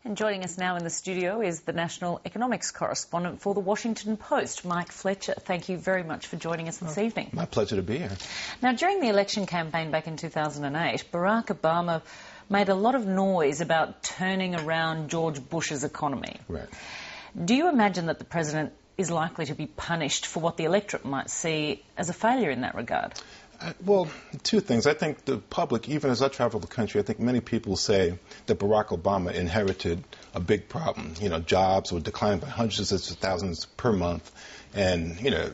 And joining us now in the studio is the national economics correspondent for the Washington Post, Mike Fletcher. Thank you very much for joining us this evening. My pleasure to be here. Now, during the election campaign back in 2008, Barack Obama made a lot of noise about turning around George Bush's economy. Right. Do you imagine that the president is likely to be punished for what the electorate might see as a failure in that regard? Well, two things. I think the public, even as I travel the country, I think many people say that Barack Obama inherited a big problem. You know, jobs were declining by hundreds of thousands per month, and, you know,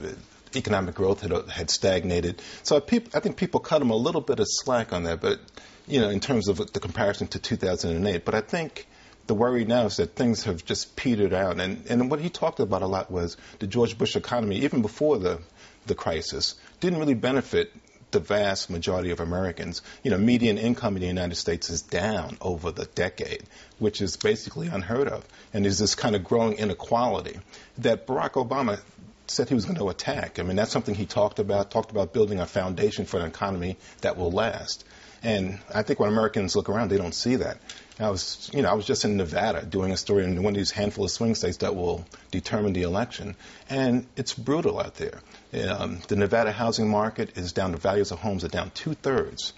economic growth had stagnated. So I think people cut him a little bit of slack on that, but, you know, in terms of the comparison to 2008. But I think the worry now is that things have just petered out. And what he talked about a lot was the George Bush economy, even before the crisis, didn't really benefit the vast majority of Americans. You know, median income in the United States is down over the decade, which is basically unheard of. And there's this kind of growing inequality that Barack Obama said he was going to attack. I mean, that's something he talked about building a foundation for an economy that will last. And I think when Americans look around, they don't see that. I was just in Nevada doing a story in one of these handful of swing states that will determine the election, and it's brutal out there. The Nevada housing market is down. The values of homes are down 2/3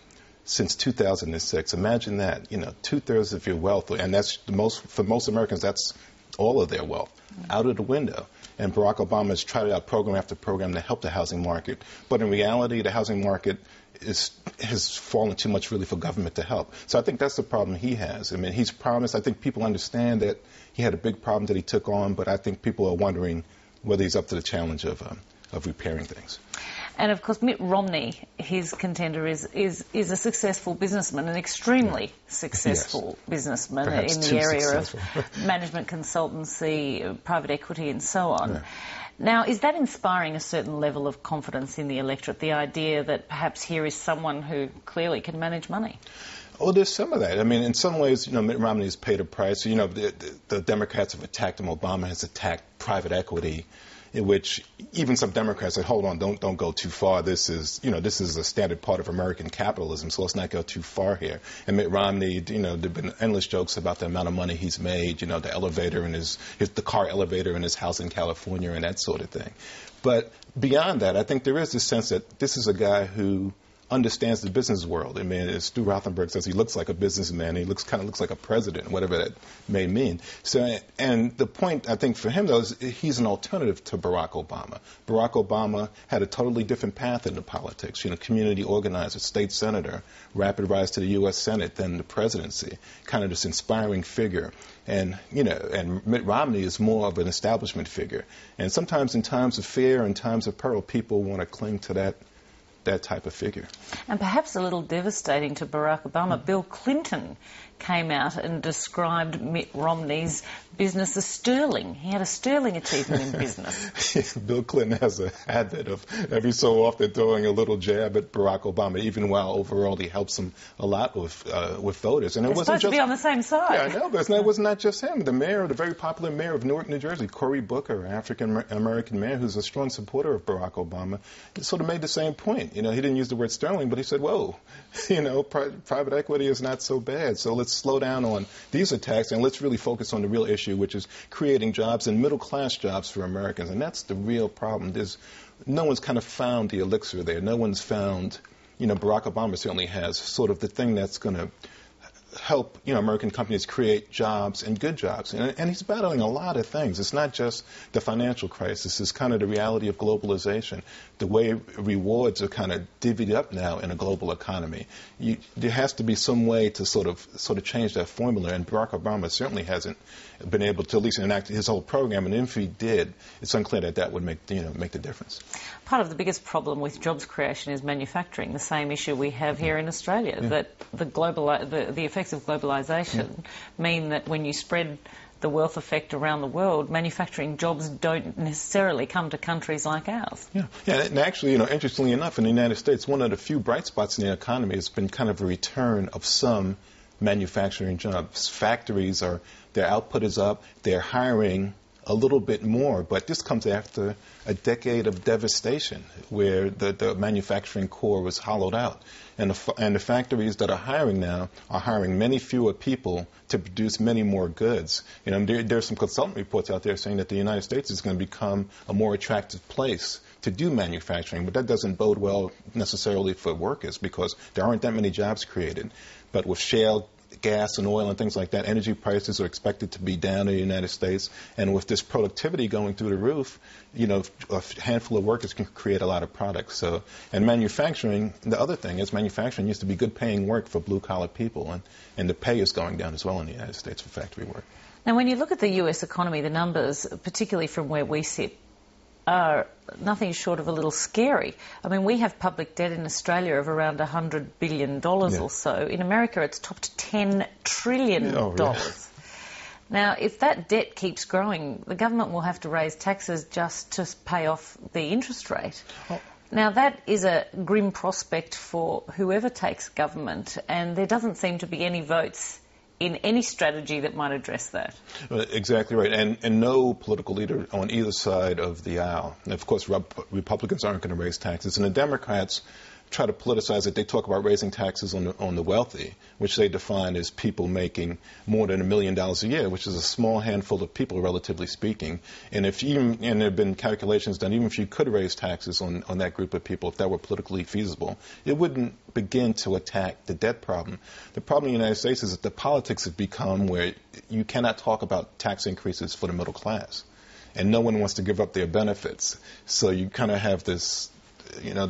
since 2006. Imagine that. You know, 2/3 of your wealth, and that's for most Americans. That's all of their wealth out of the window. And Barack Obama has tried out program after program to help the housing market, but in reality, the housing market has fallen too much really for government to help. So I think that's the problem he has. I mean, he's promised. I think people understand that he had a big problem that he took on, but I think people are wondering whether he's up to the challenge of repairing things. And of course, Mitt Romney, his contender, is a successful businessman, an extremely successful businessman Perhaps in the area successful. of management consultancy, private equity, and so on. Yeah. Now, is that inspiring a certain level of confidence in the electorate, the idea that perhaps here is someone who clearly can manage money? Oh, there's some of that. I mean, in some ways, you know, Mitt Romney has paid a price. You know, the Democrats have attacked him. Obama has attacked private equity, in which even some Democrats say, hold on, don't go too far. This is a standard part of American capitalism, so let's not go too far here. And Mitt Romney, you know, there have been endless jokes about the amount of money he's made, you know, the elevator in the car elevator in his house in California and that sort of thing. But beyond that, I think there is this sense that this is a guy who understands the business world. I mean, as Stu Rothenberg says, he looks like a businessman. He kind of looks like a president, whatever that may mean. So, and the point, I think, for him, though, is he's an alternative to Barack Obama. Barack Obama had a totally different path into politics. You know, community organizer, state senator, rapid rise to the U.S. Senate, then the presidency, kind of this inspiring figure. And, you know, and Mitt Romney is more of an establishment figure. And sometimes in times of fear and times of peril, people want to cling to that type of figure. And perhaps a little devastating to Barack Obama, Bill Clinton came out and described Mitt Romney's business as sterling. He had a sterling achievement in business. Bill Clinton has a habit of every so often throwing a little jab at Barack Obama, even while overall he helps him a lot with voters. And it wasn't supposed to be on the same side. Yeah, I know, but it was not just him. The very popular mayor of Newark, New Jersey, Cory Booker, an African-American mayor who's a strong supporter of Barack Obama, sort of made the same point. You know, he didn't use the word sterling, but he said, whoa, you know, private equity is not so bad, so let's slow down on these attacks and let's really focus on the real issue, which is creating jobs and middle-class jobs for Americans. And that's the real problem. No one's kind of found the elixir there. No one's found, you know, Barack Obama certainly has sort of the thing that's going to help, you know, American companies create jobs and good jobs. And he's battling a lot of things. It's not just the financial crisis. It's kind of the reality of globalization, the way rewards are kind of divvied up now in a global economy. There has to be some way to sort of change that formula, and Barack Obama certainly hasn't been able to at least enact his whole program, and if he did, it's unclear that would make the difference. Part of the biggest problem with jobs creation is manufacturing, the same issue we have here in Australia, that the effects of globalisation mean that when you spread the wealth effect around the world, manufacturing jobs don't necessarily come to countries like ours. Yeah, and actually, you know, interestingly enough, in the United States, one of the few bright spots in the economy has been kind of a return of some manufacturing jobs. Factories their output is up, they're hiring a little bit more, but this comes after a decade of devastation where the manufacturing core was hollowed out. And the factories that are hiring now are hiring many fewer people to produce many more goods. You know, there's some consultant reports out there saying that the United States is going to become a more attractive place to do manufacturing, but that doesn't bode well necessarily for workers because there aren't that many jobs created. But with shale gas and oil and things like that, energy prices are expected to be down in the United States. And with this productivity going through the roof, you know, a handful of workers can create a lot of products. So, and manufacturing, the other thing is manufacturing used to be good paying work for blue-collar people, and the pay is going down as well in the United States for factory work. Now, when you look at the U.S. economy, the numbers, particularly from where we sit, are nothing short of a little scary. I mean, we have public debt in Australia of around $100 billion or so. In America, it's topped $10 trillion. Oh, yeah. Now, if that debt keeps growing, the government will have to raise taxes just to pay off the interest rate. Oh. Now, that is a grim prospect for whoever takes government, and there doesn't seem to be any votes in any strategy that might address that. Exactly right. And no political leader on either side of the aisle. And of course, Republicans aren't going to raise taxes. And the Democrats try to politicize it. They talk about raising taxes on the wealthy, which they define as people making more than $1 million a year, which is a small handful of people, relatively speaking. And there have been calculations done, even if you could raise taxes on that group of people, if that were politically feasible, it wouldn't begin to attack the debt problem. The problem in the United States is that the politics have become where you cannot talk about tax increases for the middle class. And no one wants to give up their benefits. So you kind of have this, you know,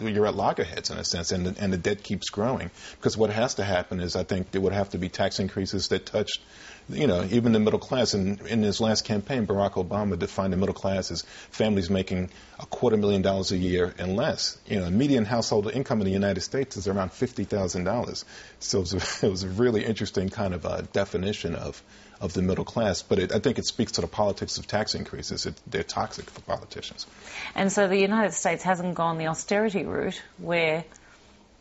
you're at loggerheads in a sense, and the debt keeps growing. Because what has to happen is, I think there would have to be tax increases that touched, you know, even the middle class. And in his last campaign, Barack Obama defined the middle class as families making $250,000 a year and less. You know, the median household income in the United States is around $50,000. So it was a really interesting kind of definition of the middle class, but I think it speaks to the politics of tax increases. They're toxic for politicians. And so the United States hasn't gone the austerity route, where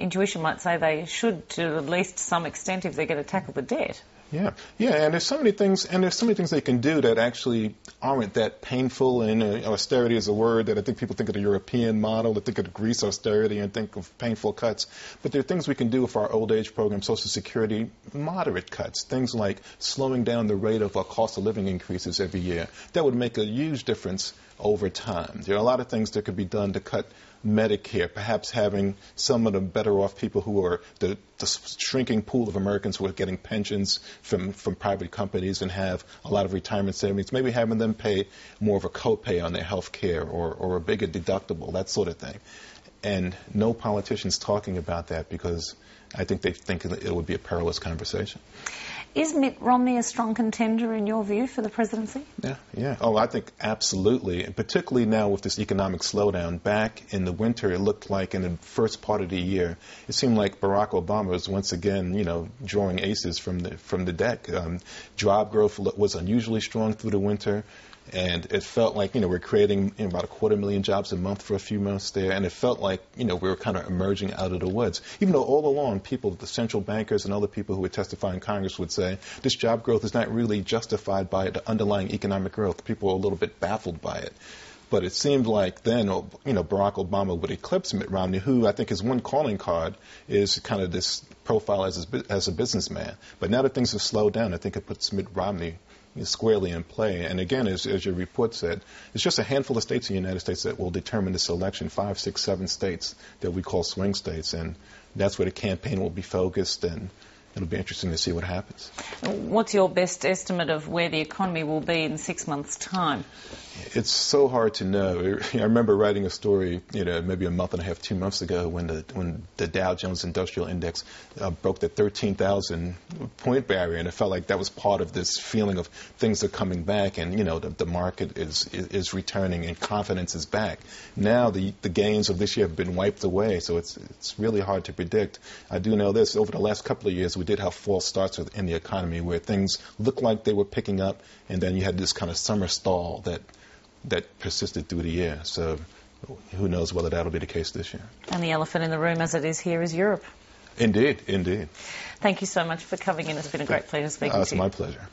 intuition might say they should, to at least some extent, if they're going to tackle the debt. Yeah, and there's so many things, they can do that actually aren't that painful. And austerity is a word that I think people think of the European model, they think of Greece austerity and think of painful cuts. But there are things we can do with our old age program, Social Security, moderate cuts, things like slowing down the rate of cost of living increases every year. That would make a huge difference over time. There are a lot of things that could be done to cut Medicare, perhaps having some of the better off people who are the shrinking pool of Americans who are getting pensions from private companies and have a lot of retirement savings, maybe having them pay more of a copay on their health care or a bigger deductible, that sort of thing. And no politicians talking about that because I think they think it would be a perilous conversation. Is Mitt Romney a strong contender, in your view, for the presidency? Yeah. Oh, I think absolutely. And particularly now with this economic slowdown. Back in the winter, it looked like in the first part of the year, it seemed like Barack Obama was once again, you know, drawing aces from the deck. Job growth was unusually strong through the winter. And it felt like, you know, we're creating about 250,000 jobs a month for a few months there. And it felt like, you know, we were kind of emerging out of the woods. Even though all along people, the central bankers and other people who would testify in Congress would say this job growth is not really justified by the underlying economic growth. People were a little bit baffled by it. But it seemed like then, you know, Barack Obama would eclipse Mitt Romney, who I think his one calling card is kind of this profile as a businessman. But now that things have slowed down, I think it puts Mitt Romney squarely in play. And again, as your report said, it's just a handful of states in the United States that will determine this election, 5, 6, 7 states that we call swing states. And that's where the campaign will be focused, and it'll be interesting to see what happens. What's your best estimate of where the economy will be in 6 months' time? It's so hard to know. I remember writing a story, you know, maybe a month and a half, 2 months ago, when the Dow Jones Industrial Index broke the 13,000 point barrier, and it felt like that was part of this feeling of things are coming back, and you know the market is returning and confidence is back. Now the gains of this year have been wiped away, so it's really hard to predict. I do know this: over the last couple of years, we did have false starts in the economy where things looked like they were picking up, and then you had this kind of summer stall that persisted through the year. So who knows whether that'll be the case this year. And the elephant in the room, as it is here, is Europe. Indeed. Thank you so much for coming in. It's been a great pleasure speaking to you. It's my pleasure.